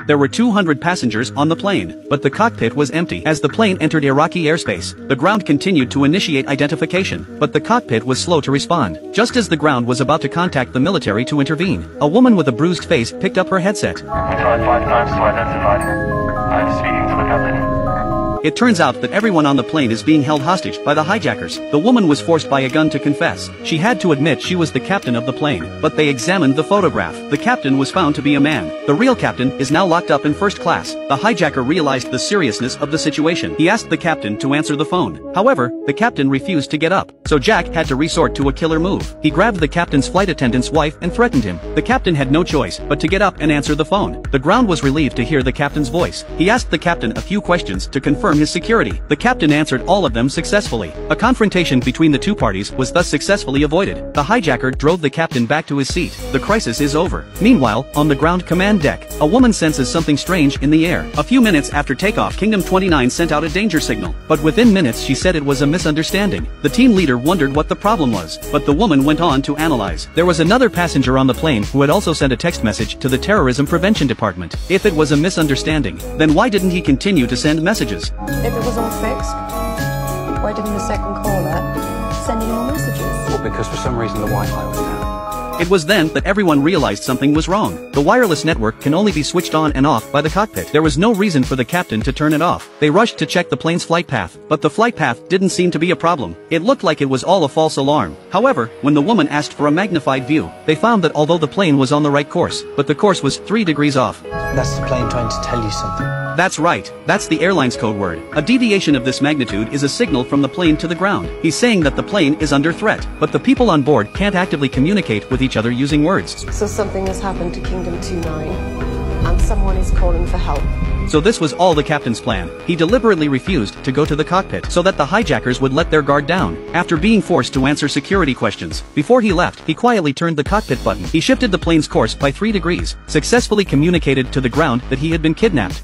There were 200 passengers on the plane, but the cockpit was empty. As the plane entered Iraqi airspace, the ground continued to initiate identification, but the cockpit was slow to respond. Just as the ground was about to contact the military to intervene, a woman with a bruised face picked up her headset. Tried 5 times to identify. I'm speaking to the captain. It turns out that everyone on the plane is being held hostage by the hijackers. The woman was forced by a gun to confess. She had to admit she was the captain of the plane, but they examined the photograph. The captain was found to be a man. The real captain is now locked up in first class. The hijacker realized the seriousness of the situation. He asked the captain to answer the phone. However, the captain refused to get up, so Jack had to resort to a killer move. He grabbed the captain's flight attendant's wife and threatened him. The captain had no choice but to get up and answer the phone. The ground was relieved to hear the captain's voice. He asked the captain a few questions to confirm his security. The captain answered all of them successfully. A confrontation between the two parties was thus successfully avoided. The hijacker drove the captain back to his seat. The crisis is over. Meanwhile, on the ground command deck, a woman senses something strange in the air. A few minutes after takeoff, Kingdom 29 sent out a danger signal, but within minutes she said it was a misunderstanding. The team leader wondered what the problem was, but the woman went on to analyze. There was another passenger on the plane who had also sent a text message to the Terrorism Prevention Department. If it was a misunderstanding, then why didn't he continue to send messages? If it was all fixed, why didn't the second caller send any more messages? Well, because for some reason the Wi-Fi was down. It was then that everyone realized something was wrong. The wireless network can only be switched on and off by the cockpit. There was no reason for the captain to turn it off. They rushed to check the plane's flight path, but the flight path didn't seem to be a problem. It looked like it was all a false alarm. However, when the woman asked for a magnified view, they found that although the plane was on the right course, but the course was 3 degrees off. That's the plane trying to tell you something. That's right, that's the airline's code word. A deviation of this magnitude is a signal from the plane to the ground. He's saying that the plane is under threat, but the people on board can't actively communicate with each other using words. So something has happened to Kingdom 29, and someone is calling for help. So this was all the captain's plan. He deliberately refused to go to the cockpit so that the hijackers would let their guard down. After being forced to answer security questions, before he left, he quietly turned the cockpit button. He shifted the plane's course by 3 degrees, successfully communicated to the ground that he had been kidnapped,